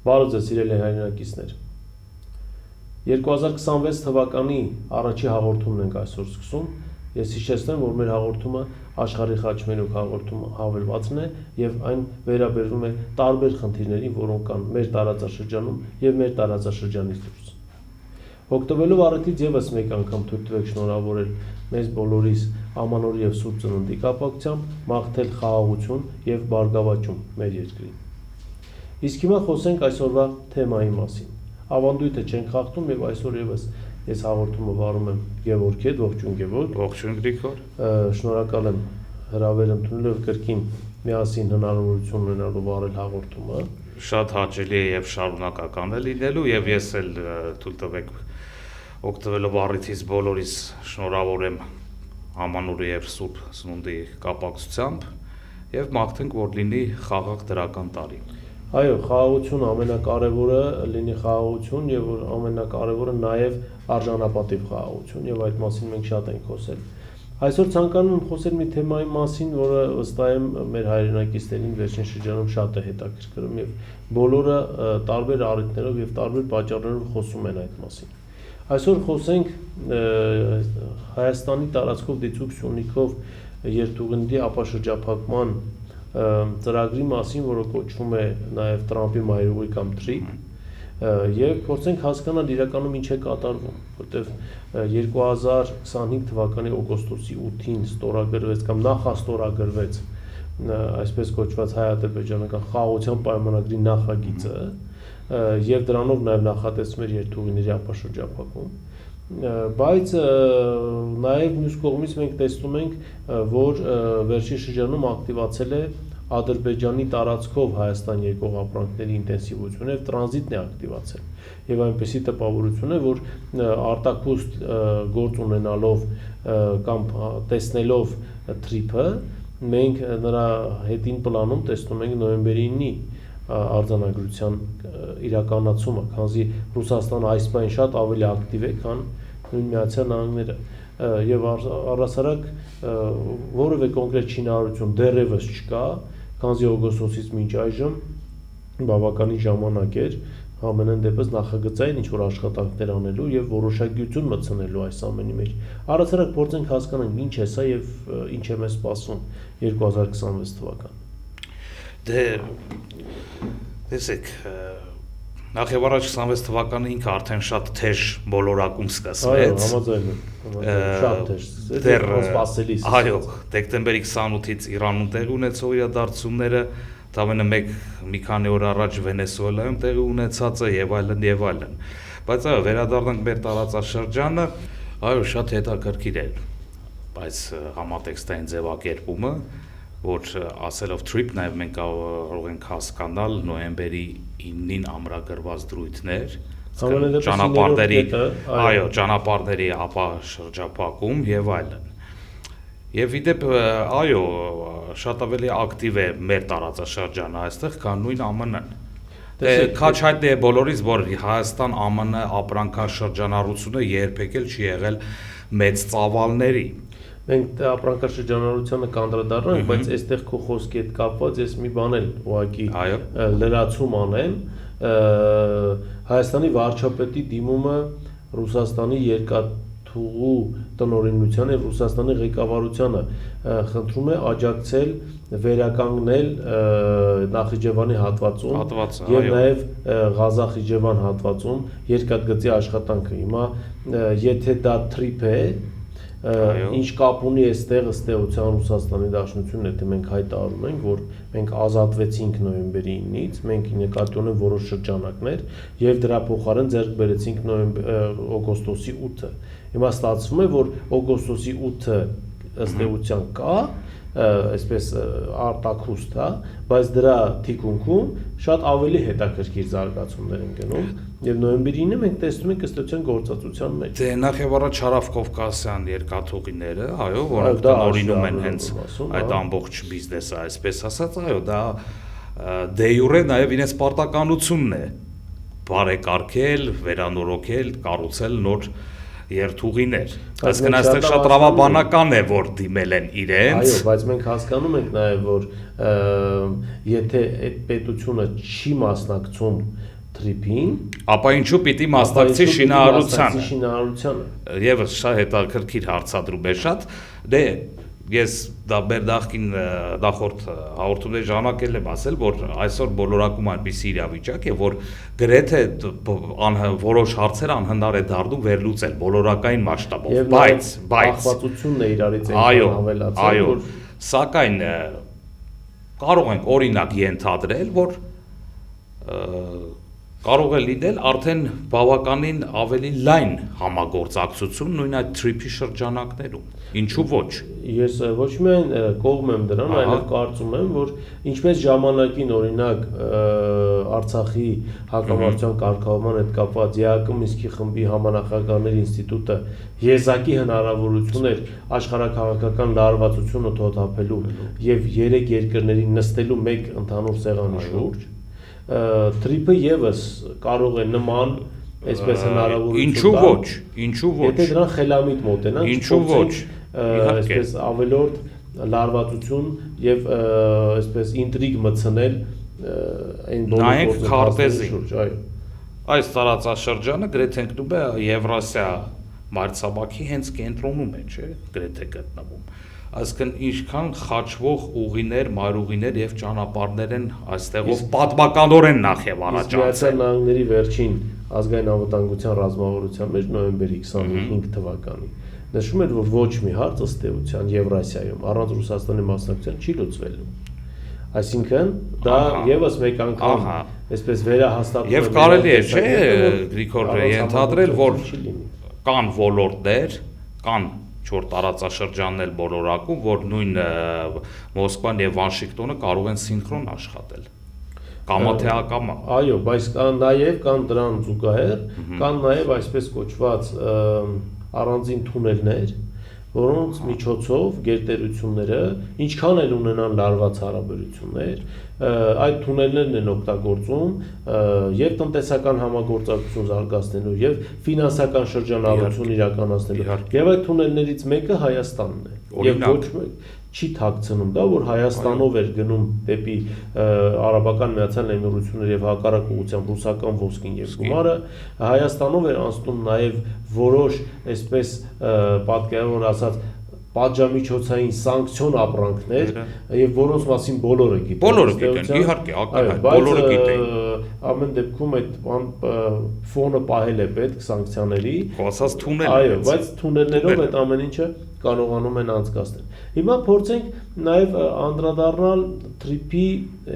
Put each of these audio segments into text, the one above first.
Բարև ձեզ սիրելի հայրենակիցներ։ 2026 թվականի առաջի հաղորդումն ենք այսօր սկսում։ Ես հիշեցնեմ, որ մեր հաղորդումը Աշխարհի խաչմերուկ հաղորդումը հավելվածն է եւ այն վերաբերվում է տարբեր խնդիրներին, որոնք կան մեր տարածաշրջանում եւ մեր տարածաշրջանից դուրս։ Օգտվելով առիթից եւս մեկ անգամ թույլ տվեք շնորհավորել մեզ բոլորիս ամանորի եւ Սուրբ Ծնունդի կապակցությամբ մաղթել խաղաղություն եւ բարգավաճում մեր երկրին։ Իսկ հիմա խոսենք այսօրվա թեմայի մասին։ Ավանդույթը չենք խախտում եւ այսօր եւս ես հաղորդումը վարում եմ Գևորգ հետ, ողջույն Գևորգ։ Ողջույն Գրիգոր։ Շնորհակալ եմ հրավեր ընդունելով կրկին միասին հնարավորություն ունենալու վարել հաղորդումը։ Շատ հաճելի է եւ շարունակական է լինելու եւ ես էլ թույլ տվեք օգտվելով առիթից բոլորիս շնորհավորեմ Ամանորի եւ Սուրբ Ծնունդի կապակցությամբ եւ մաղթենք, որ լինի խաղաղ դրական տարի։ Այո, խաղաղություն ամենակարևորը լինի խաղաղություն եւ որ ամենակարևորը նաեւ արժանապատիվ խաղաղություն եւ այդ մասին մենք շատ ենք խոսել։ Այսօր ցանկանում եմ խոսել մի թեմայի մասին, որը վստահ եմ մեր հայրենակիցներին վերջին շրջանում շատ է հետաքրքրում եւ բոլորը տարբեր առիթներով եւ տարբեր պատճառներով խոսում են այդ մասին։ Այսօր խոսենք Հայաստանի տարածքով դիցուք Սյունիքով երթուղի ապաշրջափակման ծրագրի մասին, որը կոչվում է նաև Տրամպի մայրուղի կամ TRIP, եւ փորձենք հասկանալ իրականում ինչ է կատարվում, որտեղ 2025 թվականի օգոստոսի 8-ին ստորագրվեց կամ նախաստորագրվեց այսպես կոչված հայ-ադրբեջանական խաղաղության պայմանագրի նախագիծը եւ դրանով նաև նախատեսվում էր երթուղիների ապաշրջափակում, բայց նաև մյուս կողմից մենք տեսնում ենք, որ վերջին շրջանում ակտիվացել է Ադրբեջանի տարածքով Հայաստան եկող ապրանքների ինտենսիվությունը եւ տրանզիտն է ակտիվացել եւ այնպեսի տպավորություն է, որ արտաքուստ գործ ունենալով կամ տեսնելով TRIP-ը մենք նրա հետին պլանում տեսնում ենք նոյեմբերի 9-ի արձանագրության իրականացումը, քանզի Ռուսաստանը այս բան շատ ավելի ակտիվ է, քան նույն Միացյալ Նահանգները եւ առասարակ որևէ կոնկրետ շինարարություն դեռևս չկա, քանզի օգոստոսից մինչ այժմ բավականին ժամանակ էր ամենայն դեպս նախագծային ինչ-որ աշխատանքներ անելու եւ որոշակիություն մտցնելու այս ամենի մեջ։ Առասարակ փորձենք հասկանալ ինչ է սա եւ ինչ է մեզ սպասում 2026 թվական։ Դե տեսեք, նախ եւ առաջ 26 թվականը ինքը արդեն շատ թեժ բոլորակում սկսվեց։ Այո, համաձայն եմ, շատ թեժ, դեռ սպասելի։ Այո, դեկտեմբերի 28-ից Իրանում տեղի ունեցող իրադարձությունները, դամենը մի քանի օր առաջ Վենեսուելայում տեղի ունեցածը եւ այլն եւ այլն։ Բայց այո, վերադառնանք մեր տարածաշրջանը, այո, շատ հետաքրքիր է, բայց համատեքստային ձևակերպումը, որ ասելով TRIP նաև մենք կարող ենք հասկանալ նոյեմբերի 9-ին ամրագրված դրույթներ, ճանապարհների, այո, ճանապարհների ապաշրջափակում եւ այլն։ Եվ իդեպ, այո, շատ ավելի ակտիվ է մեր տարածաշրջանը այստեղ, քան նույն ԱՄՆ-ն։ Քաչ հայտնի է բոլորիս, որ Հայաստան-ԱՄՆ ապրանքաշրջանառությունը երբեք էլ չի եղել մեծ ծավալների։ Մենք ապրանքաշրջանառությանը կանդրադառնանք, բայց այստեղ քո խոսքի հետ կապված ես մի բան էլ ուղղակի լրացում անեմ, Հայաստանի վարչապետի դիմումը Ռուսաստանի երկաթուղու տնօրինությանը եւ Ռուսաստանի ղեկավարությանը խնդրում է աջակցել վերականգնել Նախիջևանի հատվածում եւ նաեւ Ղազախիջևան հատվածում երկաթգծի աշխատանքը։ Հիմա եթե դա TRIP է, ինչ կապ ունի այստեղ ըստ էության Ռուսաստանի Դաշնությունն է, թե մենք հայտարարում ենք, որ մենք ազատվեցինք նոյեմբերի 9-ից, մենք նկատի ունենք որոշ շրջանակներ եւ դրա փոխարեն ձեռք բերեցինք օգոստոսի 8-ը։ Հիմա ստացվում է, որ օգոստոսի 8-ը ըստ էության կա, այսպես արտաքուստ, հա, բայց դրա թիկունքում շատ ավելի հետաքրքիր զարգացումներ են գնում եւ նոյեմբերի 9-ը մենք տեսնում ենք ըստ էության գործածության մեջ։ Դե նախ եւ առաջ Հարավկովկասյան երկաթուղիները, այո, որոնք տնօրինում են հենց այդ ամբողջ բիզնեսը, այսպես ասած, այո, դա դե յուրե նաեւ իրենց պարտականությունն է բարեկարգել, վերանորոգել, կառուցել նոր երթուղիներ։ Այսինքն այստեղ շատ տրավաբանական է, որ դիմել են իրենց։ Այո, բայց մենք հասկանում ենք նաև, որ եթե այդ պետությունը չի մասնակցում թրիփին, ապա ինչու պիտի մասնակցի շինարարությանը։ Եվս շատ հետաքրքիր հարցադրում է շատ, դե ես դա բերդախին նախորդ հաղորդումների ժամանակ եմ ասել, որ այսօր բոլորակում այնպիսի իրավիճակ է, որ գրեթե որոշ հարցեր անհնար է դառնում վերլուծել բոլորակային մասշտաբով, բայց ախվածությունն է իրարից այնքան ավելացել, որ սակայն կարող ենք օրինակ ենթադրել, որ կարող է լինել արդեն բավականին ավելի լայն համագործակցություն նույն այդ թրիփի շրջանակներում, ինչու ոչ։ Ես ոչ միայն կողմ եմ դրան, այլև կարծում եմ, որ ինչպես ժամանակին օրինակ Արցախի հակամարտության կարգավորման հետ կապված ԵԱԿ Մինսկի խմբի համանախագահների ինստիտուտը եզակի հնարավորություն էր աշխարհաքաղաքական լարվածությունը թոթափելու եւ 3 երկրների նստելու մեկ ընդհանուր սեղանի շուրջ, թրիփը եւս կարող է նման այսպես հնարավորություն ինչու ոչ եթե դրան խելամիտ մոտենանք ինչու ոչ այսպես ավելորդ լարվածություն եւ այսպես ինտրիգ մտցնել այն բոլոր քարտեզի այս տարածաշրջանը գրեթե ընկնում է Եվրասիա մայրցամաքի հենց կենտրոնում է, չէ, գրեթե գտնվում։ Այսինքն ինչքան խաչվող ուղիներ, մայրուղիներ եւ ճանապարհներ են այստեղով պատմականորեն նախ եւ առաջ Միացյալ Նահանգների վերջին ազգային անվտանգության ռազմավարության մեջ նոյեմբերի 25 թվականին նշում էր, որ ոչ մի հարց ըստ էության Եվրասիայում առանց Ռուսաստանի մասնակցության չի լուծվելու։ Այսինքն դա եւս մեկ անգամ այսպես վերահաստատում եւ կարելի է, չէ, Գրիգոր, ենթադրել, որ կան ոլորտներ, կան 4 տարածաշրջաններ բոլորակում, որ նույն Մոսկվան եւ Վաշինգտոնը կարող են սինխրոն աշխատել։ Կամա թե ակամա։ Այո, բայց նաեւ կան դրան զուգահեռ, կան նաեւ այսպես կոչված առանձին թունելներ, որոնց միջոցով գերտերությունները ինչքան էլ ունենան լարված հարաբերություններ, այդ թունելներն են օգտագործում եւ տնտեսական համագործակցություն զարգացնելու եւ ֆինանսական շրջանառություն իրականացնելու։ Եվ այդ թունելներից մեկը Հայաստանն է։ Եվ ոչ չի թաքցնում դա, որ Հայաստանով էր գնում դեպի Արաբական Միացյալ Էմիրություններ եւ հակառակ ուղղությամբ ռուսական ոսկին եւ գումարը, Հայաստանով էր անցնում նաեւ որոշ այսպես պատկերավոր ասած պատժամիջոցային սանկցիոն ապրանքներ եւ որոնց մասին բոլորը գիտեն։ Բոլորը գիտեն, իհարկե, ակնհայտ, բոլորը գիտեն։ Ամեն դեպքում այդ ֆոնը պահել է պետք սանկցիաների։ Խոսած թունել։ Այո, բայց թունելներով այդ ամեն ինչը կարողանում են անցկացնել։ Հիմա փորձենք նաեւ անդրադառնալ թրիփի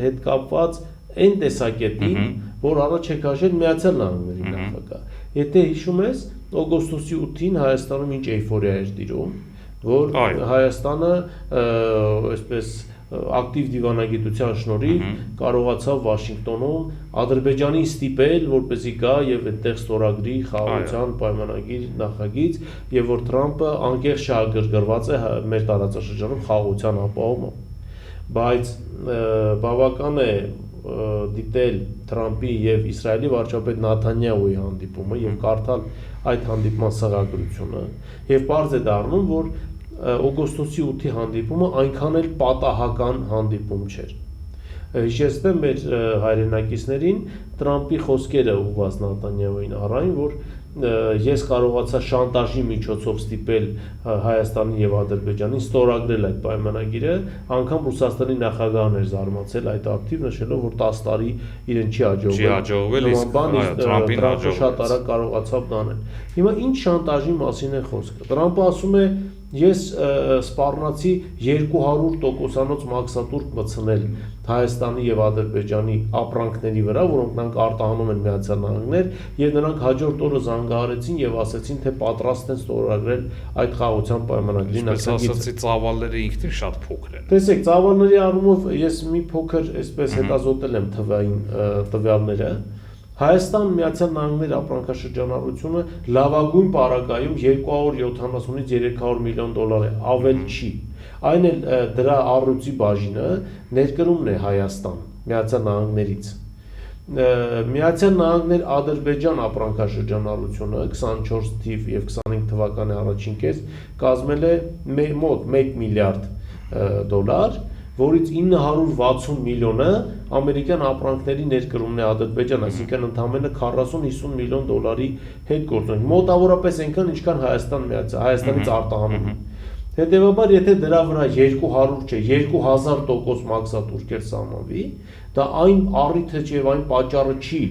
հետ կապված այն տեսակետին, որ առաջ է քաշել Միացյալ Նահանգների նախագահ։ Եթե հիշում ես, օգոստոսի 8-ին Հայաստանում ինչ էյֆորիա էր տիրում, որ Հայաստանը այսպես ակտիվ դիվանագիտության շնորհիվ կարողացավ Վաշինգտոնում Ադրբեջանին ստիպել, որպեսզի գա եւ այդտեղ ստորագրի խաղաղության պայմանագիր նախագիծ եւ որ Թրամփը անկեղծ շահագրգռված է մեր տարածաշրջանում խաղաղության ապահովումը։ Բայց բավական է դիտել Թրամփի եւ Իսրայելի վարչապետ Նաթանյահուի հանդիպումը եւ կարդալ այդ հանդիպման սղագրությունը եւ պարզ է դառնում, որ օգոստոսի 8-ի հանդիպումը այնքան էլ պատահական հանդիպում չէր։ Հիշեցնեմ մեր հայրենակիցներին Թրամփի խոսքերը ուղղված Նաթանյահուին առայն, որ ես կարողացա շանտաժի միջոցով ստիպել Հայաստանին եւ Ադրբեջանին ստորագրել այդ պայմանագիրը, անգամ Ռուսաստանի նախագահն էր զարմացել այդ ակտիվ նշելով, որ 10 տարի իրեն չի հաջողվել, իսկ Թրամփին հաջողվեց։ Շատ արագ կարողացավ դա անել։ Հիմա ինչ շանտաժի մասին է խոսքը։ Թրամփը ասում է ես սպառնացի 200% մաքսատուրք մտցնել Հայաստանի եւ Ադրբեջանի ապրանքների վրա, որոնք նրանք արտահանում են Միացյալ Նահանգներ, եւ նրանք հաջորդ օրը զանգահարեցին եւ ասացին, թե պատրաստ են ստորագրել այդ խաղաղության պայմանագրի նախագիծը։ Ասացի ծավալները ինքնին շատ փոքր են։ Տեսեք, ծավալների առումով ես մի փոքր այսպես հետազոտել եմ թվային տվյալները։ Հայաստան Միացյալ Նահանգների ապրանքաշրջանառությունը լավագույն պարագայում 270-ից 300 միլիոն դոլար է, ավել չի։ Այն էլ դրա առյուծի բաժինը ներկրումն է Հայաստան Միացյալ Նահանգներից։ Միացյալ Նահանգներ Ադրբեջան ապրանքաշրջանառությունը 24 թիվ եւ 25 թվականի առաջին կես կազմել է մոտ 1 միլիարդ դոլար որից 960 միլիոնը ամերիկյան ապրանքների ներկրումն է Ադրբեջան, այսինքն ընդամենը 40-50 միլիոն դոլարի հետ գործունեություն, մոտավորապես այնքան, ինչքան Հայաստանից արտահանում։ Հետևաբար, եթե դրա վրա 200 չէ, 2000% մաքսատուրք սահմանվի, դա այն առիթը չէ եւ այն պատճառը չի,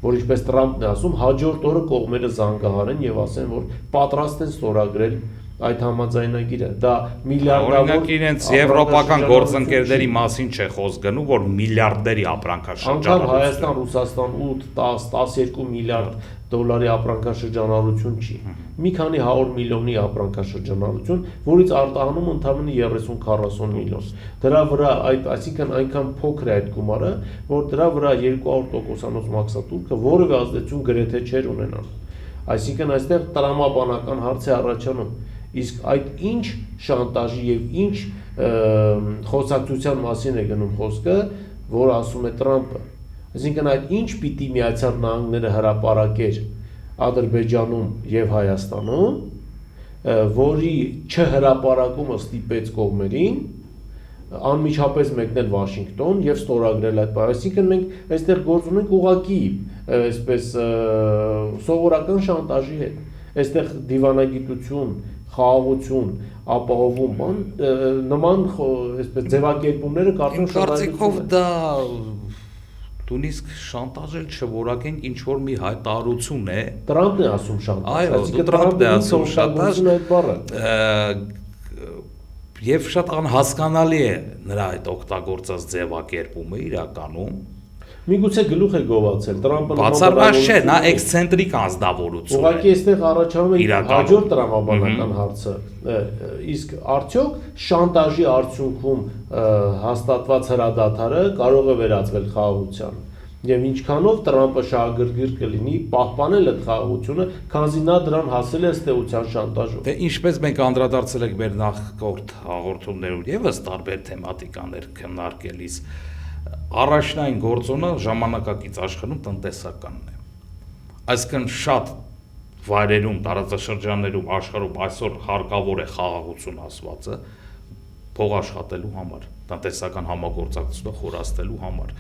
որ ինչպես Տրամպն է ասում, հաջորդ օրը կողմերը զանգահարեն եւ ասեն, որ պատրաստ են ստորագրել այդ համաձայնագիրը, դա միլիարդավոր օրինակ իրենց եվրոպական գործընկերների մասին չէ խոսք գնում, որ միլիարդերի ապրանքաշրջանառություն։ Անկամ Հայաստան, Ռուսաստան 8, 10, 12 միլիարդ դոլարի ապրանքաշրջանառություն չի։ Մի քանի 100 միլիոնի ապրանքաշրջանառություն, որից արտահանում ընդամենը 30-40 միլիոն։ Դրա վրա այսինքն այնքան փոքր է այդ գումարը, որ դրա վրա 200%-անոց մաքսատուրքը որևէ ազդեցություն գրեթե չէր ունենան։ Այսինքն այստեղ տրամաբանական հարց է առաջանում, իսկ այդ ինչ շանտաժի եւ ինչ խոսակցության մասին է գնում խոսքը, որ ասում է Տրամպը։ Այսինքն այդ ինչ պիտի Միացյալ Նահանգները հրապարակեր Ադրբեջանում եւ Հայաստանում, որի չհրապարակումը ստիպեց կողմերին անմիջապես մեկնել Վաշինգտոն եւ ստորագրել այդ բանը։ Այսինքն մենք այստեղ գործ ունենք ուղղակի այսպես սովորական շանտաժի հետ։ Այստեղ դիվանագիտություն, խաղաղություն, ապահովում բան նման այսպես ձևակերպումները կարծիքով դա Տունիսկ շանտաժել չորակենք ինչ որ մի հայտարարություն է։ Տրամպն է ասում շանտաժ։ Այո, Տրամպն է ասում շանտաժ այդ բառը։ Եվ շատ անհասկանալի է նրա այդ օգտագործած ձևակերպումը իրականում։ Միգուցե գլուխ է գովացել Տրամպը բացառված չէ, նա էքսցենտրիկ անձնավորություն է։ Ուղղակի այստեղ առաջանում է հաջորդ տրամաբանական հարցը։ Իսկ արդյոք շանտաժի արդյունքում հաստատված հրադադարը կարող է վերածվել խաղաղության։ Եվ ինչքանով Տրամպը շահագրգիռ կլինի պահպանել այդ խաղաղությունը, քանզի նա դրան հասել է ըստ էության շանտաժով։ Դե ինչպես մենք անդրադարձել ենք մեր նախորդ հաղորդումներում եւս տարբեր թեմատիկաներ քննարկելիս, առաջնային գործոնը ժամանակակից աշխարհում տնտեսականն է։ Այսինքն շատ վայրերում, տարածաշրջաններում աշխարհում այսօր հարկավոր է խաղաղություն ասվածը փող աշխատելու համար, տնտեսական համագործակցությունը խորացնելու համար։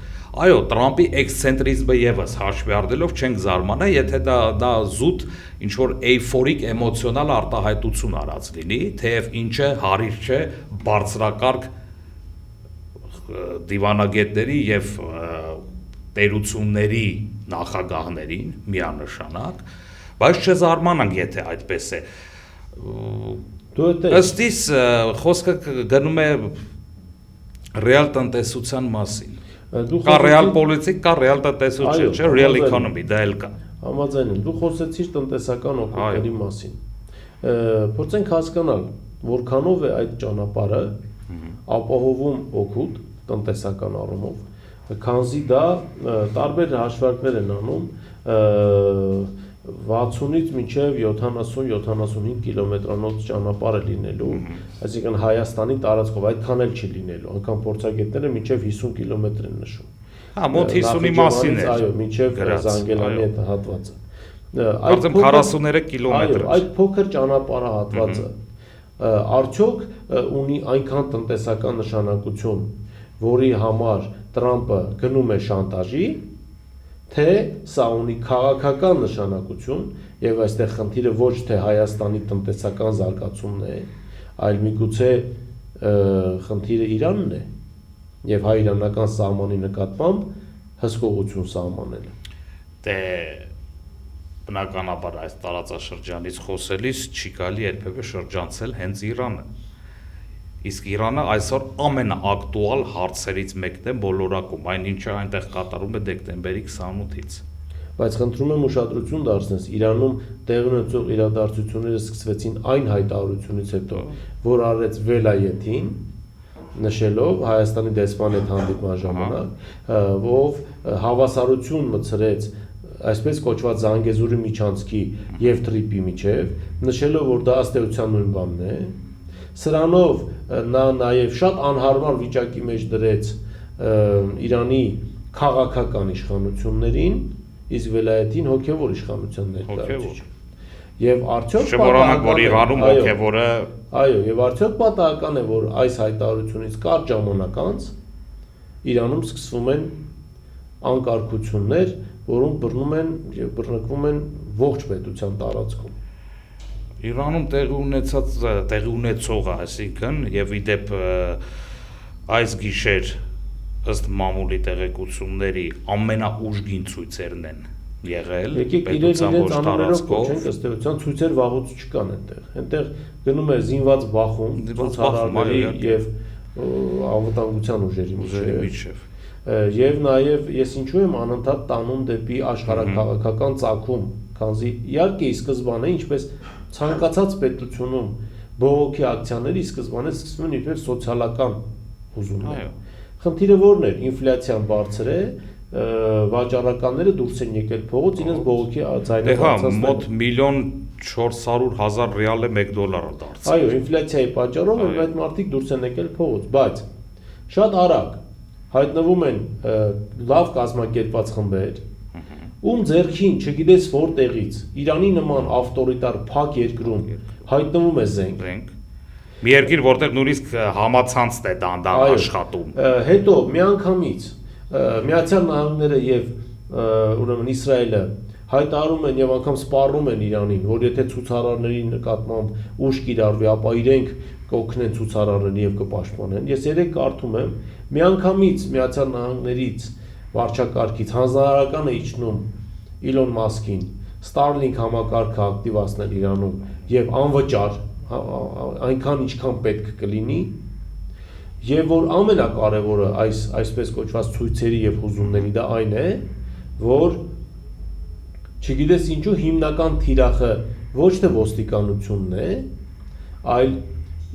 Այո, Տրամպի էքսցենտրիզմը եւս հաշվի առնելով չենք զարմանա, եթե դա զուտ ինչ որ էյֆորիկ էմոցիոնալ արտահայտություն արած լինի, թեև ինչը հարիր չէ բարձրակարգ դիվանագետների եւ տերությունների նախագահներին միանշանակ, բայց չզարմանանք, եթե այդպես է։ Ըստ իս խոսքը գնում է ռեալ տնտեսության մասին։ Կա ռեալ պոլիտիկ, կա ռեալ տնտեսություն, չէ, real economy, դա էլ կա։ Համաձայն եմ, դու խոսեցիր տնտեսական օգուտների մասին։ Փորձենք հասկանալ, որքանով է այդ ճանապարհը ապահովում օգուտ տնտեսական առումով, քանզի դա տարբեր հաշվարկներ են անում 60-ից մինչև 70-75 կիլոմետրանոց ճանապարհը լինելու, այսինքն Հայաստանի տարածքով այդքան էլ չի լինելու, անգամ փորձագետները մինչև 50 կիլոմետր են նշում։ Հա, մոտ 50-ի մասին է։ Այո, մինչև Զանգելանի այդ հատվածը։ Արդեն 43 կիլոմետր։ Այդ փոքր ճանապարհահատվածը արդյոք ունի այնքան տնտեսական նշանակություն, որի համար Տրամպը գնում է շանտաժի, թե սա ունի քաղաքական նշանակություն, եւ այստեղ խնդիրը ոչ թե Հայաստանի տնտեսական զարգացումն է, այլ միգուցե խնդիրը Իրանն է եւ հայ-իրանական սահմանի նկատմամբ հսկողություն սահմանելը։ Դե բնականաբար այս տարածաշրջանից խոսելիս չի կարելի երբևէ շրջանցել հենց Իրանը։ Իսկ Իրանը այսօր ամենաակտուալ հարցերից մեկն է բոլորակում, այն ինչը այնտեղ կատարում է դեկտեմբերի 28-ից։ Բայց խնդրում եմ ուշադրություն դարձնես, Իրանում տեղի ունեցող իրադարձությունները սկսվեցին այն հայտարարությունից հետո, որ արեց Վելայեթին, նշելով Հայաստանի դեսպանի հետ հանդիպման ժամանակ, ով հավասարություն մտցրեց այսպես կոչված Զանգեզուրի միջանցքի եւ Թրիպի միջև, նշելով, որ դա ըստ էության նույն բանն է։ Սրանով նա նաև շատ անհարմար վիճակի մեջ դրեց Իրանի քաղաքական իշխանություններին, իսկ Վելայեթին հոգևոր իշխանության ներկայացուցիչ։ Եվ արդյոք շնորհանակ որ Իրանում հոգևորը այո, եւ արդյոք պատահական է, որ այս հայտարարությունից կարճ ժամանակ անց Իրանում սկսվում են անկարգություններ, որոնք բռնում են եւ բռնկվում են ողջ պետության տարածքում։ Իրանում տեղի ունեցողը, այսինքն եւ իդեպ այս գիշեր ըստ մամուլի տեղեկությունների ամենաուժգին ցույցերն են եղել պետության ոչ տարածքով, ըստ էության ցույցեր վաղուց չկան այնտեղ։ Այնտեղ գնում է զինված բախում, ցուցարարների եւ անվտանգության ուժերի միջև։ Եվ նաեւ ես ինչու եմ անընդհատ տանում դեպի աշխարհաքաղաքական ծագում, քանզի իհարկե ի սկզբանե ինչպես ցանկացած պետությունում բողոքի ակցիաների սկզբանե սկսվում են իբր սոցիալական հուզումներ։ Խնդիրը որն է, ինֆլյացիան բարձր է, վաճառականները դուրս են եկել փողոց իրենց բողոքի ձայնով արձանագրել։ Մոտ 1.400.000 ռիալը $1 դարձել։ Այո, ինֆլյացիայի պատճառով այդ մարդիկ դուրս են եկել փողոց, բայց շատ արագ հայտնվում են լավ կազմակերպված խմբեր, ում ձեռքին չգիտես որտեղից Իրանի նման ավտորիտար փակ երկրում հայտնվում է զենք։ Մի երկիր, որտեղ նույնիսկ համացանցն է դանդաղ աշխատում։ Հետո միանգամից Միացյալ Նահանգները եւ ուրեմն Իսրայելը հայտարարում են եւ անգամ սպառում են Իրանին, որ եթե ցուցարարների նկատմամբ ուժ կիրառվի, ապա իրենք կօգնեն ցուցարարներին եւ կպաշտպանեն։ Ես երեք կարդում եմ, միանգամից Միացյալ Նահանգներից վարչակարգից հանձնարարական է իջնում Իլոն Մասկին Starlink համակարգը ակտիվացնել Իրանում եւ անվճար այնքան ինչքան պետք կլինի եւ որ ամենակարևորը այսպես կոչված ցույցերի եւ հուզումների դա այն է որ չգիտես ինչու հիմնական թիրախը ոչ թե ոստիկանությունն է այլ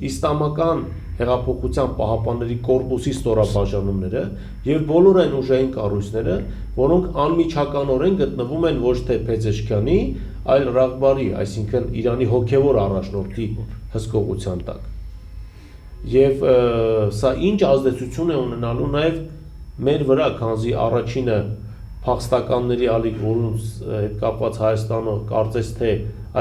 իսլամական հեղափոխության պահապանների կորպուսի ստորաբաժանումները եւ բոլոր այն ուժային կառույցները, որոնք անմիջականորեն գտնվում են ոչ թե Փեզեշքյանի, այլ Ռաղբարի, այսինքն Իրանի հոգևոր առաջնորդի հսկողության տակ։ Եվ սա ինչ ազդեցություն է ունենալու նաեւ մեր վրա, քանզի առաջինը փախստականների ալիք, որոնց հետ կապված Հայաստանը կարծես թե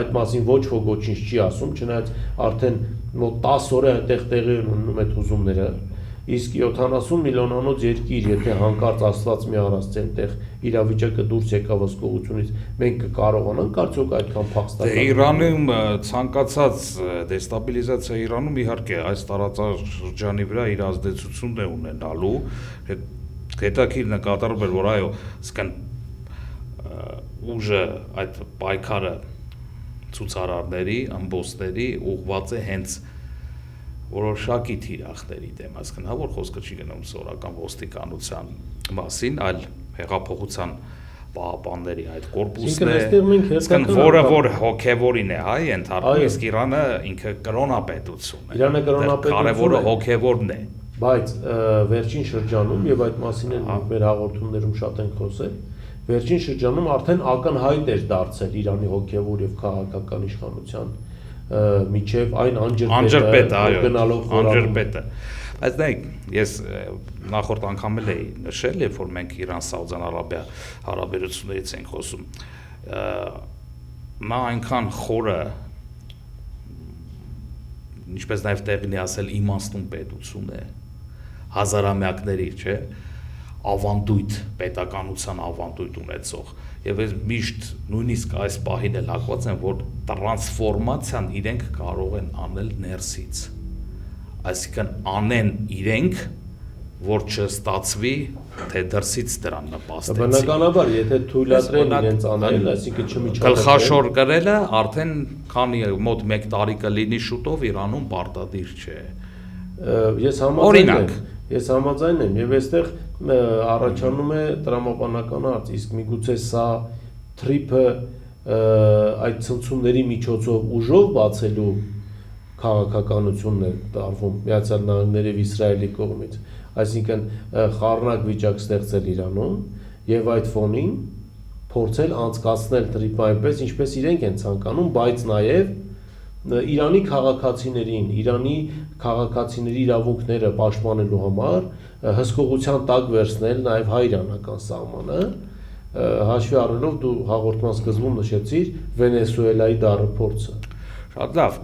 այդ մասին ոչ ոք ոչինչ չի ասում, չնայած արդեն մոտ 10 օր է այնտեղ տեղի ունենում այդ հուզումները, իսկ 70 միլիոնանոց երկիր, եթե հանկարծ Աստված մի առաստ այնտեղ իրավիճակը դուրս եկավ հսկողությունից, մենք կկարողանանք արդյոք այդքան փախստական։ Իրանում ցանկացած դեստաբիլիզացիա Իրանում իհարկե այս տարածաշրջանի վրա իր ազդեցությունն է ունենալու, հետաքրքիր նկատառում էր, որ այո, սկն ուժը այդ պայքարը ցուցարարների, ամբոստերի ուղղված է հենց որոշակի թիրախների դեմ, այսինքն հա որ խոսքը չի գնում սորական ոստիկանության մասին, այլ հեղափոխության պահապանների այդ կորպուսն է, այսինքն որը որ հոգևորին է, հայ ենթարկվում, իսկ Իրանը ինքը կրոնապետություն է։ Իրանը կրոնապետություն է։ Կարևորը հոգևորն է։ Բայց վերջին շրջանում եւ այդ մասին էլ մեր հաղորդումներում շատ են խոսել, վերջին շրջանում արդեն ակնհայտ էր դարձել Իրանի հոգևոր եւ քաղաքական իշխանության միջև այն անջրպետը, գնալով անջրպետը։ Բայց նայեք, ես նախորդ անգամ էլ էի նշել, երբ որ մենք Իրան-Սաուդյան Արաբիա հարաբերություններից ենք խոսում, նա այնքան խորը, ինչպես նաև տեղին է ասել, իմաստուն պետություն է, հազարամյակների, չէ, ավանդույթ, պետականության ավանդույթ ունեցող եւ ես միշտ նույնիսկ այս պահին էլ հակված եմ, որ տրանսֆորմացիան իրենք կարող են անել ներսից, այսինքն անեն իրենք, որ չստացվի, թե դրսից դրան նպաստեցի։ Բնականաբար, եթե թույլատրեն իրենց անել, այսինքն չմիջհատակեն։ Գլխաշոր գրելը արդեն քանի մոտ 1 տարի կլինի շուտով Իրանում պարտադիր չէ։ Ես համաձայն եմ եւ այստեղ առաջանում է տրամաբանական հարց, իսկ միգուցե սա թրիփը այդ ցնցումների միջոցով ուժով բացելու քաղաքականությունն է տարվում Միացյալ Նահանգների եւ Իսրայելի կողմից, այսինքն խառնակ վիճակ ստեղծել Իրանում եւ այդ ֆոնին փորձել անցկացնել թրիփը այնպես, ինչպես իրենք են ցանկանում, բայց նաեւ Իրանի քաղաքացիների իրավունքները պաշտպանելու համար հսկողության տակ վերցնել նաև հայ-իրանական սահմանը հաշվի առնելով դու հաղորդման սկզբում նշեցիր Վենեսուելայի դառը փորձը։ Շատ լավ։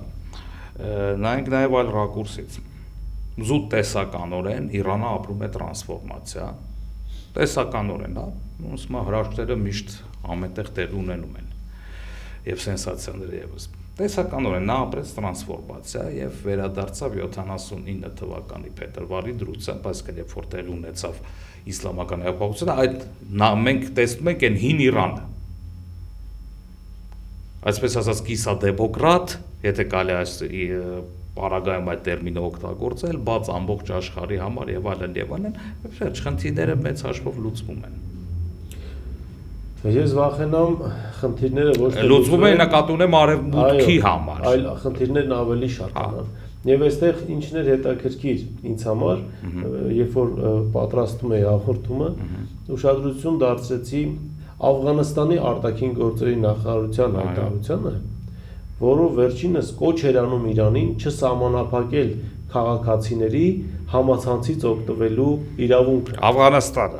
Նայենք նաև այլ ռակուրսից։ Զուտ տեսականորեն Իրանը ապրում է տրանսֆորմացիա։ Տեսականորեն, հա, ուսումա հրաշքները միշտ ամենտեղ տեղ ունենում են եւ սենսացիաները եւս։ Տեսականորեն նա ապրեց տրանսֆորմացիա եւ վերադարձավ 79 թվականի փետրվարի դրությամբ, այսինքն երբ որ տեղի ունեցավ իսլամական հեղափոխությունը, այդ մենք տեսնում ենք այն հին Իրանը։ Այսպես ասած կիսադեմոկրատ, եթե կարելի այս պարագայում այդ տերմինը օգտագործել, բաց ամբողջ աշխարհի համար եւ այլն, խնդիրները մեծ հաշվով լուծվում են։ Ես վախենամ խնդիրները ոչ թե լուծվում են նկատի ունեմ արևմուտքի համար, այլ խնդիրներն ավելի շատանան։ Եվ այստեղ ինչն էր հետաքրքիր ինձ համար, երբ որ պատրաստում էի հաղորդումը, ուշադրություն դարձրեցի Աֆղանստանի արտաքին գործերի նախարարության հայտարարությանը, որով վերջինս կոչ էր անում Իրանին չսահմանափակել քաղաքացիների համացանցից օգտվելու իրավունքը։ Աֆղանստան,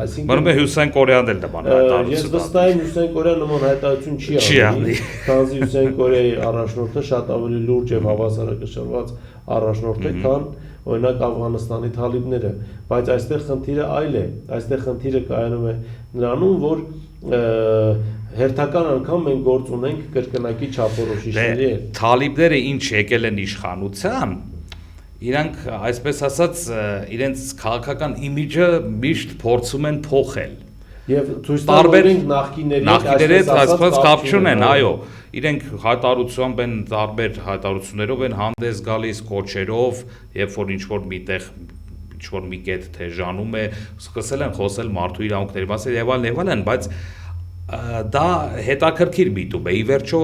այսինքն մնում է Հյուսեն Կորեան էլ նման հայտարարություն։ Ես վստահ եմ Հյուսեն Կորեան նման հայտարարություն չի անի, քանզի Հյուսեն Կորեայի առաջնորդը շատ ավելի լուրջ եւ հավասարակշռված առաջնորդ է, քան օրինակ Աֆղանստանի թալիբները, բայց այստեղ խնդիրը այլ է, այստեղ խնդիրը կայանում է նրանում, որ հերթական անգամ մենք գործ ունենք կրկնակի չափորոշիչների հետ։ Թալիբները ինչ եկել են իշխանության, իրանք այսպես ասած իրենց քաղաքական իմիջը միշտ փորձում են փոխել։ Եվ ցույց տալու նախկիների հետ այսպես կապ չունեն, այո, իրենք հայտարարությամբ են տարբեր հայտարարություններով են հանդես գալիս կոչերով, երբ որ ինչ-որ միտեղ ինչ-որ մի կետ թեժանում է, սկսել են խոսել մարդու իրավունքների մասին եւ այլն, բայց դա հետաքրքիր միտում է, ի վերջո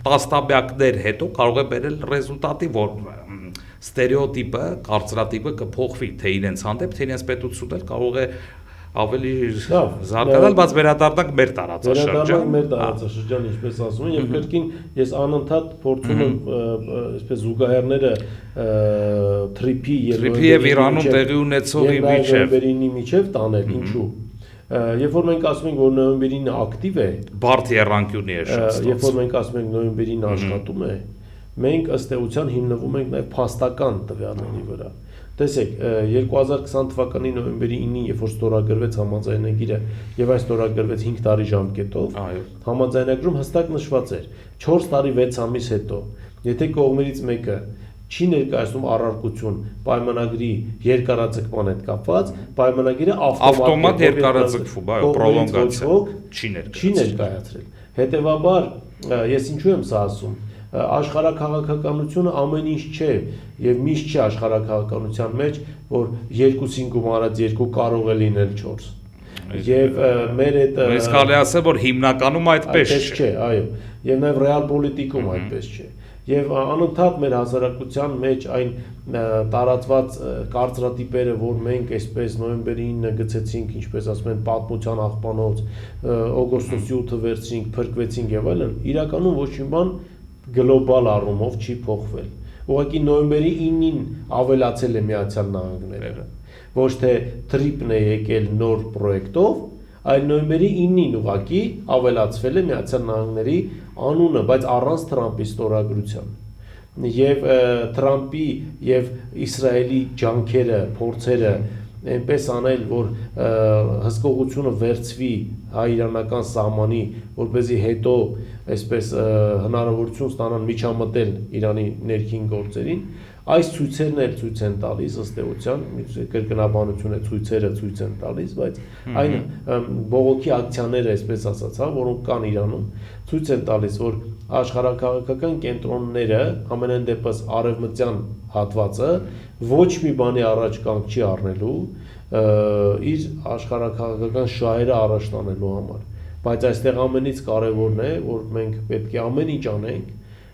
տասնամյակներ հետո կարող է բերել ռեզուլտատի, որ ստերեոտիպը, կարծրատիպը կփոխվի, թե իրենց հանդեպ, թե իրենց պետություններ կարող է ավելի զարգանալ, բայց վերադառնանք մեր տարածաշրջան, ինչպես ասում են, եւ կրկին ես անընդհատ փորձում եմ այսպես զուգահեռները Թրիփի եւ Իրանում տեղի ունեցողի միջև տանել, ինչու։ Երբ որ մենք ասում ենք, որ նոյեմբերին ակտիվ է, բարդ երանգյունի է շատ։ Երբ որ մենք ասում ենք նոյեմբերին աշխատում է, մենք ըստ էության հիմնվում ենք նաև փաստական տվյալների վրա։ Տեսեք, 2020 թվականի նոյեմբերի 9-ին, երբ որ ստորագրվեց համաձայնագիրը եւ այս ստորագրվեց 5 տարի ժամկետով, համաձայնագրում հստակ նշված էր 4 տարի 6 ամիս հետո, եթե կողմերից մեկը չի ներկայացնում առարկություն պայմանագրի երկարաձգման հետ կապված, պայմանագիրը ավտոմատ երկարաձգվում, այո, պրոլոնգացիա չի ներկայացրել։ Հետևաբար, ես ինչու եմ սա ասում, աշխարհաքաղաքականությունը ամեն ինչ չէ եւ միշտ չէ աշխարհաքաղաքականության մեջ, որ 2-ին գումարած 2 կարող է լինել 4։ Եվ մեր այդ իսկ կարելի ասել, որ հիմնականում այդպես չէ, այո, եւ նաեւ ռեալ պոլիտիկում այդպես չէ։ Եվ անընդհատ մեր հասարակության մեջ այն տարածված կարծրատիպերը, որ մենք այսպես նոյեմբերի 9-ը գցեցինք, ինչպես ասում են, պատմության աղբանոց, օգոստոսի 8-ը վերցրինք, փրկվեցինք եւ այլն, իրականում ոչ մի բան գլոբալ առումով չի փոխվել։ Ուղղակի նոյեմբերի 9-ին ավելացել է Միացյալ Նահանգները, ոչ թե Թրիփն է եկել նոր պրոյեկտով, այլ նոյեմբերի 9-ին ուղղակի ավելացվել է Միացյալ Նահանգների անունը, բայց առանց Թրամփի ստորագրության։ Եվ Թրամփի եւ Իսրայելի ջանքերը, փորձերը այնպես անել, որ հսկողությունը վերցվի հայ-իրանական սահմանի, որպեսզի հետո այսպես հնարավորություն ստանան միջամտել Իրանի ներքին գործերին, այս ցույցերն էլ ցույց են տալիս ըստ էության, կրկնաբանությունը ցույցերը ցույց են տալիս, բայց այն բողոքի ակցիաները, այսպես ասած, հա, որոնք կան Իրանում, ցույց են տալիս, որ աշխարհաքաղաքական կենտրոնները, ամենայն դեպս արևմտյան հատվածը, ոչ մի բանի առաջ կանգ չի առնելու իր աշխարհաքաղաքական շահերը առաջ տանելու համար, բայց այստեղ ամենից կարևորն է, որ մենք պետք է ամեն ինչ անենք,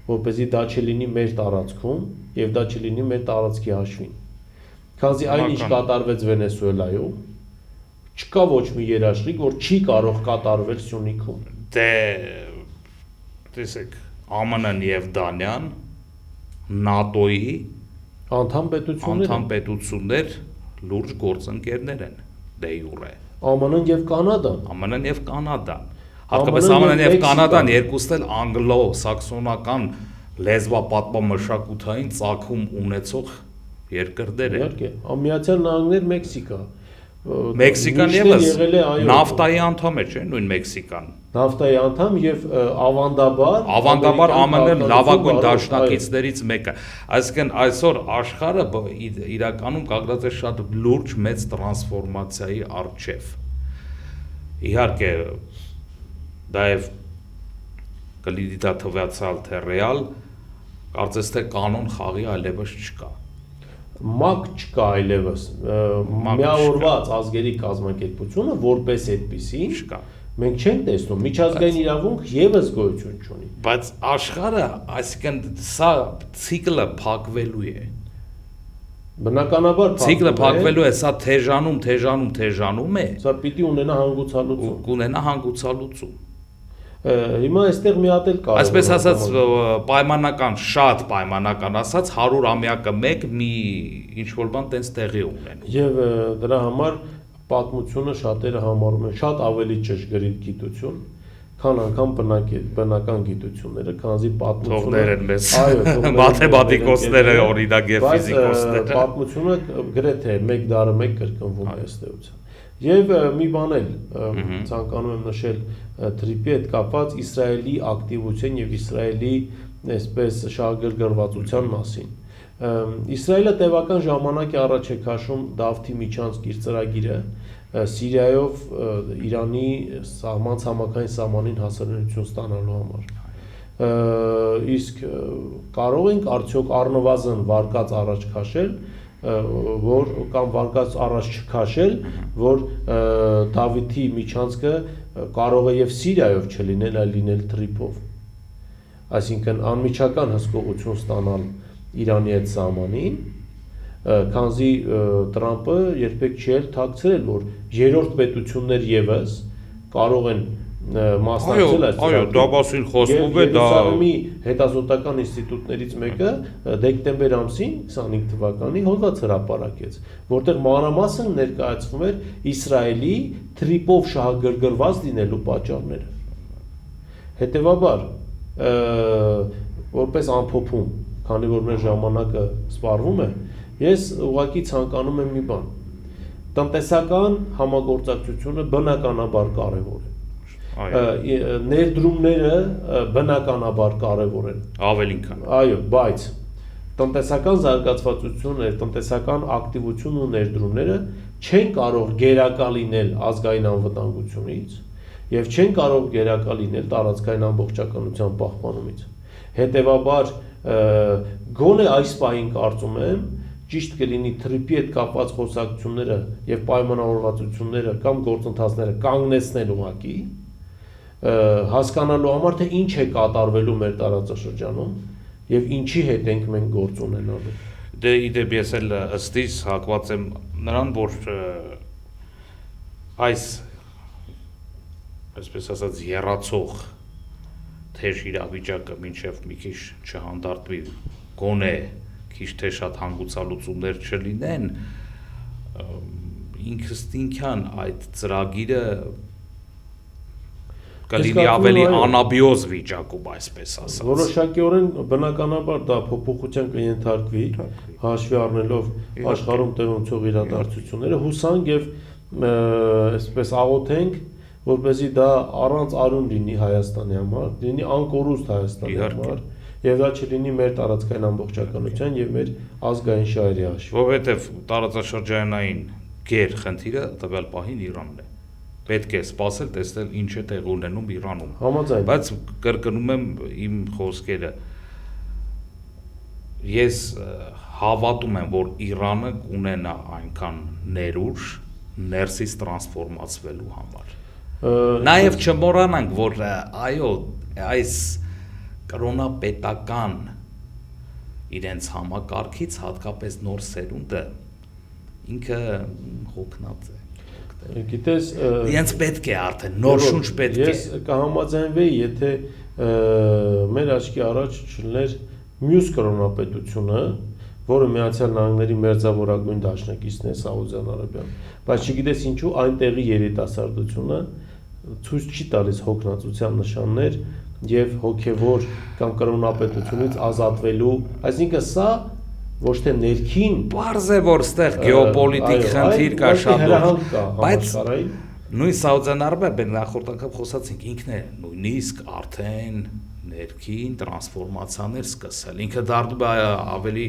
որպեսզի դա չլինի մեր տարածքում եւ դա չլինի մեր տարածքի հաշվին։ Քանզի այն ինչ կատարվեց Վենեսուելայում, չկա ոչ մի երաշխիք, որ չի կարող կատարվել Սյունիքում։ Դե տեսեք, ԱՄՆ-ն եւ Դանիան ՆԱՏՕ-ի անդամ պետություններ լուրջ գործընկերներ են դե յուրե, ԱՄՆ-ն եւ Կանադան։ ԱՄՆ-ն եւ Կանադան։ Հատկապես ԱՄՆ-ն եւ Կանադան երկուսն էլ անգլո-սաքսոնական լեզվապատմամշակութային ծագում ունեցող երկրներ են։ Իհարկե, Միացյալ Նահանգներ, Մեքսիկա։ Մեքսիկան եւս նավթայի անդամ է, չէ՞, նույն Մեքսիկան։ Նավթայի անդամ եւ ավանդաբար ԱՄՆ-ն լավագույն դաշնակիցներից մեկը։ Այսինքն այսօր աշխարհը իրականում կանգնած է շատ լուրջ մեծ տրանսֆորմացիայի առջև։ Իհարկե դա եւ կլինի դա թվացial թե ռեալ, կարծես թե կանոն խաղի այլևս չկա։ ՄԱԿ չկա այլևս, միավորված ազգերի կազմակերպությունը որպես այդպիսի չկա։ Մենք չենք տեսնում, միջազգային իրավունք եւս գոյություն չունի։ Բայց աշխարհը, այսինքն սա ցիկլը փակվելու է։ Բնականաբար ցիկլը փակվելու է, սա թեժանում է։ Սա պիտի ունենա հանգուցալուծում։ Կունենա հանգուցալուծում։ Հիմա այստեղ մի հատ էլ կա։ Այսպես ասած պայմանական, շատ պայմանական ասած 100-ամյակը մեկ մի ինչ որ բան տենց տեղի ունեն։ Եվ դրա համար պատմությունը շատերը համարում են շատ ավելի ճշգրիտ գիտություն, քան անգամ բնական գիտությունները, քանզի պատմությունը թողներ են մեզ, մաթեմատիկոսները, օրինակ եւ ֆիզիկոսները։ Պատմությունը գրեթե 1 դարը մեկ կրկնվում է ըստ էության։ Եվ մի բան էլ ցանկանում եմ նշել Թրիպի հետ կապված Իսրայելի ակտիվության եւ Իսրայելի այսպես շահագրգռվածության մասին։ Իսրայելը տևական ժամանակ է առաջ է քաշում Դավթի միջանցք իր ծրագիրը Սիրիայով Իրանի ցամաքային սահմանին հասանելիություն ստանալու համար։ Իսկ կարող ենք արդյոք առնվազն վարկած առաջ քաշել, որ կամ վարկած առաջ չքաշել, որ Դավթի միջանցքը կարող է եւ Սիրիայով չլինել, այլ լինել Թրիպով։ Այսինքն անմիջական հսկողություն ստանալ Իրանի հետ սահմանին, քանզի Տրամպը երբեք չի թաքցրել, որ երրորդ պետություններ եւս կարող են մասնակցել այս այո, դա բասին խոսվում է, դա Երուսաղեմի հետազոտական ինստիտուտներից մեկը դեկտեմբեր ամսին 25 թվականի հոդված հրապարակեց, որտեղ մանրամասն ներկայացվում էր Իսրայելի Թրիպով շահագրգռված լինելու պատճառները։ Հետևաբար, որպես ամփոփում, քանի որ մեր ժամանակը սպառվում է, ես ուղղակի ցանկանում եմ մի բան։ Տնտեսական համագործակցությունը բնականաբար կարևոր է։ Ներդրումները բնականաբար կարևոր են։ Ավելին քան։ Այո, բայց տնտեսական զարգացվածությունը, տնտեսական ակտիվությունն ու ներդրումները չեն կարող գերակա լինել ազգային անվտանգությունից եւ չեն կարող գերակա լինել տարածքային ամբողջականության պահպանումից։ Հետևաբար գոնե այս պահին կարծում եմ ճիշտ կլինի Թրիպի հետ կապված խոսակցությունները եւ պայմանավորվածությունները կամ գործընթացները կանգնեցնել ուղղակի հասկանալու համար թե ինչ է կատարվելու մեր տարածաշրջանում եւ ինչի հետ ենք մենք գործ ունենալու։ Դե իդեպ ես էլ ըստիս հակված եմ նրան, որ այս այսպես ասած եռացող թեժ իրավիճակը մինչև մի քիչ չհանդարտվի, գոնե քիչ թե շատ հանգուցալուծումներ չլինեն, ինքնըստինքյան այդ ծրագիրը կլինի ավելի անաբիոզ վիճակում, այսպես ասած։ Որոշակիորեն բնականաբար դա փոփոխության կընթարկվի, հաշվի առնելով աշխարհում տեղ ունեցող իրադարձությունները, հուսանք եւ այսպես աղոթենք, որպեսզի դա առանց արյուն լինի Հայաստանի համար, լինի անկորուստ Հայաստանի համար, եւ դա չլինի մեր տարածքային ամբողջականության եւ մեր ազգային շահերի հաշվին։ Որովհետեւ տարածաշրջանային գեր խնդիրը տվյալ պահին Իրանն է։ Պետք է սպասել, տեսնել ինչ է տեղ ունենում Իրանում։ Համաձայն։ Բայց կրկնում եմ իմ խոսքերը։ Ես հավատում եմ, որ Իրանը կունենա այնքան ներուժ ներսից տրանսֆորմացվելու համար։ Նաև չմոռանանք, որ այո, այս կրոնապետական իրենց համակարգից հատկապես նոր սերունդը ինքը հոգնած է։ Գիտես, իրենց պետք է արդեն նոր շունչ պետք է։ Ես կհամաձայնվեի, եթե մեր աչքի առաջ չլներ մյուս կրոնապետությունը, որը Միացյալ Նահանգների մերձավորագույն դաշնակիցն է Սաուդյան Արաբիան, բայց չգիտես ինչու այնտեղի երիտասարդությունը ցույց չի տալիս հոգնածության նշաններ եւ հոգեվոր կամ կրոնապետությունից ազատվելու, այսինքն սա ոչ թե ներքին, բարձ է որ ստեղ գեոպոլիտիկ խնդիր կա շատ, բայց նույն Սաուդյան Արաբիան նախորդ անգամ խոսացինք, ինքն է նույնիսկ արդեն ներքին տրանսֆորմացիաներ սկսել, ինքը դառնում է ավելի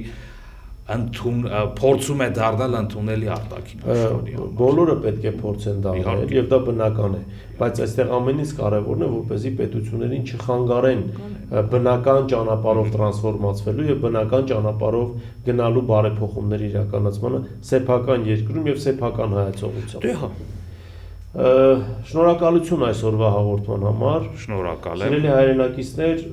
փորձում է դառնալ ընդունելի արտաքին աշխարհի համար։ Բոլորը պետք է փորձեն դառնել եւ դա բնական է, բայց այստեղ ամենից կարևորն է, որպեսզի պետություններին չխանգարեն բնական ճանապարհով տրանսֆորմացվելու եւ բնական ճանապարհով գնալու բարեփոխումների իրականացմանը սեփական երկրում եւ սեփական հայացողությամբ։ Դե հա։ Շնորհակալություն այսօրվա հաղորդման համար։ Շնորհակալ եմ։ Սիրելի հայրենակիցներ,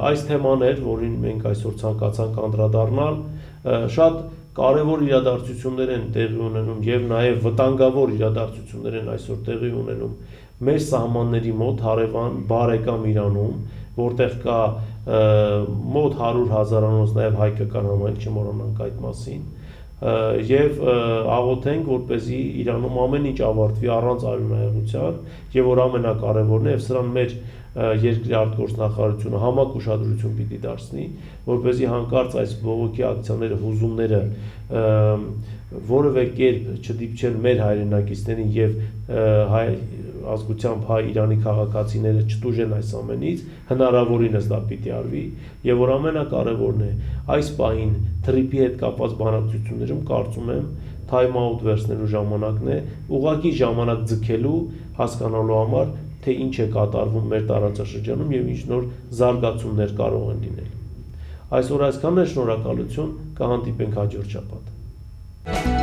այս թեման էր, որին մենք այսօր ցանկացանք անդրադառնալ, շատ կարևոր իրադարձություններ են տեղի ունենում եւ նաեւ վտանգավոր իրադարձություններ են այսօր տեղի ունենում մեր սահմանների մոտ հարևան բարեկամ Իրանում, որտեղ կա մոտ 100,000-անոց նաեւ հայկական համայնք, չմոռանանք այդ մասին, եւ աղոթենք, որպեսզի Իրանում ամեն ինչ ավարտվի առանց արյունահեղության եւ որ ամենակարևորն է եւ սրան մեր երկրի արտգործնախարարությունը համակ ուշադրություն պիտի դարձնի, որպեսզի հանկարծ այս բողոքի ակցիաները, հուզումները որևէ կերպ չդիպչեն մեր հայրենակիցներին եւ ազգությամբ հայ Իրանի քաղաքացիները չտուժեն այս ամենից, հնարավորինս դա պիտի արվի եւ որ ամենակարևորն է այս պահին թրիփի հետ կապված բանակցություններում կարծում եմ time out վերցնելու ժամանակն է, ուղղակի ժամանակ ձգելու, հասկանալու համար թե ինչ է կատարվում մեր տարածաշրջանում եւ ինչ նոր զարգացումներ կարող են լինել։ Այսօր այսքանն է, շնորհակալություն, կհանդիպենք հաջորդ շաբաթ։